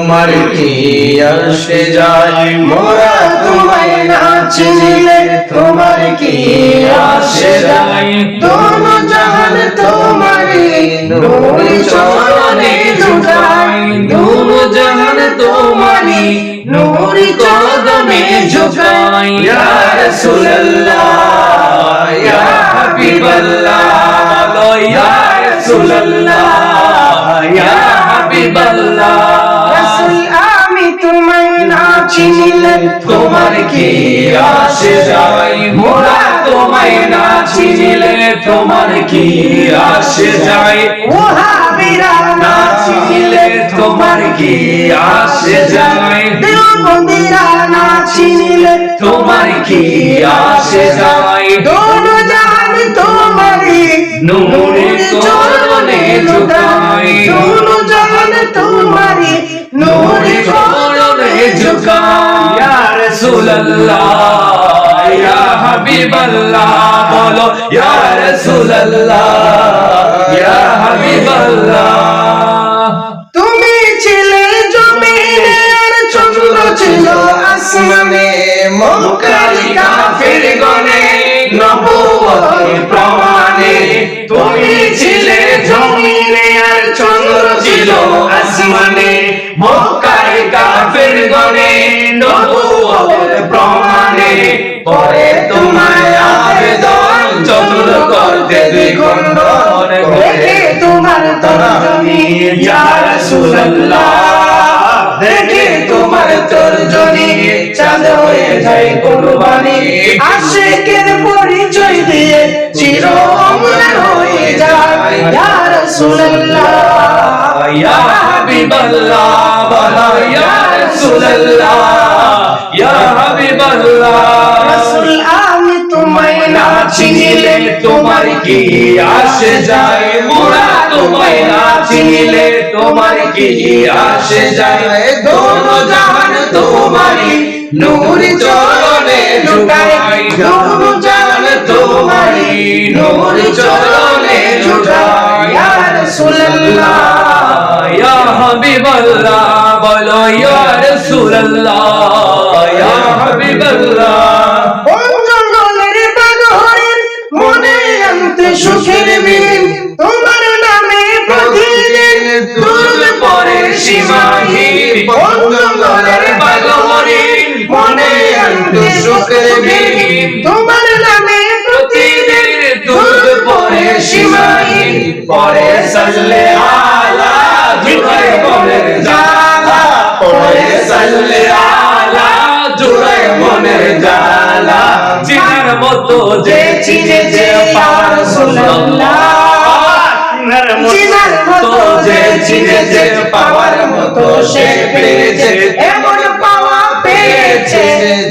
তোমার কি আসে যায় মোরা তোমায় না চিনিলে তোমার কি আসে যায় দোনো জাহান তোমারি নূরি চরণে ঝুঁকাই দোনো জাহান তোমারি নূরি কদমে ঝুঁকাই ইয়া রাসূলুল্লাহ ইয়া হাবিবাল্লাহ বলো ইয়া রাসূলুল্লাহ ইয়া হাবিবাল্লাহ রাসূল আমি তোমায় না চিনিলে তোমার কি আসে যায় মোরা তোমায় না চিনিলে তোমার কি আসে যায় ওহাবীরা না চিনিলে তোমার কি আসে যায় দেওবন্দীরা না চিনিলে তোমার কি আসে যায় দোনো জাহান তোমারি নূরে চরণে ঝুঁকাই দোনো জাহান তোমারি নূরে চরণে ঝুঁকাই ইয়া রাসূলুল্লাহ ইয়া হাবিবাল্লাহ বলো ইয়া রাসূলুল্লাহ ইয়া হাবিবাল্লাহ তুমি ছিলে জমিনে আর চন্দ্র ছিল আসমানে মক্কার কাফির গণে নবুয়তের প্রমাণে তুমি ছিলে জমিনে আর চন্দ্র ছিল আসমানে মক্কার কাফির গণে নবুয়তের প্রমাণে পরে তোমায় আবেদন চতুর করতে দুই খণ্ড দেখে তোমার তর্জনী ইয়া রাসূলুল্লাহ দেখে তোমার তর্জনী চাঁদ হয়ে যায় কুরবানি আশিকের পরিচয় দিয়ে চির অমর হয়ে যায় ইয়া রাসূলুল্লাহ ইয়া হাবিবাল্লাহ বলো ইয়া রাসূলুল্লাহ ইয়া হাবিবাল্লাহ রাসূল আমি তোমায় না চিনিলে তোমার কি আসে যায় মোরা তোমায় না চিনিলে তোমার কি আসে যায় দোনো জাহান তোমারি নূরি চরণে ঝুঁকাই দোনো জাহান তোমারি নূরি চরণে ঝুঁকাই ইয়া রাসূলুল্লাহ ইয়া হাবিবাল্লাহ বলো ইয়া রাসূলুল্লাহ ইয়া হাবিবাল্লাহ সুখের বিন তোমার নামে প্রতিদিন দুরূদ পড়ে সীমাহীন বন্ধুগণের বাগহরি মনে আনতে সুখের বিন তোমার নামে প্রতিদিন দুরূদ পড়ে সীমাহীন পড়ে সাল্লে আলা জুড়ায় মনের জ্বালা পড়ে সাল্লে আলা জুড়ায় মনের জ্বালা চিনার মতো যে চিনেছে রাসূলুল্লাহ চিনার মতো যে চিনেছে পাওয়ার মতো সে পেয়েছে এমন পাওয়া পেয়েছে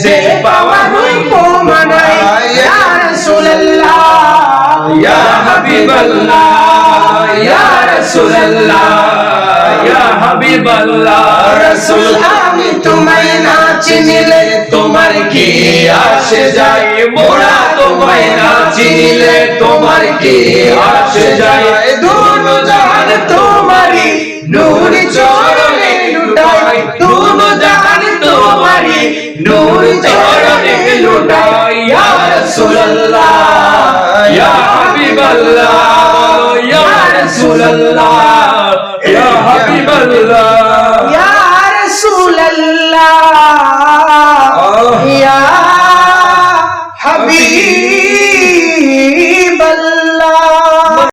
যে পাওয়া উপমানায় ইয়া রাসূলুল্লাহ ইয়া হাবিবাল্লাহ ইয়া রাসূলুল্লাহ ইয়া হাবিবাল্লাহ রাসূল আমি তোমায় না চিনিলে তোমার কি আসে যায় মোরা তোমায় না চিনিলে তোমার কি আসে যায় দোনো জাহান তোমারি নূরি চরণে লুটাই দোনো জাহান তোমারি নূরি চরণে লুটাই ইয়া রাসূলুল্লাহ ইয়া হাবিবাল্লাহ ইয়া রাসূলুল্লাহ ইয়া হাবিবাল্লাহ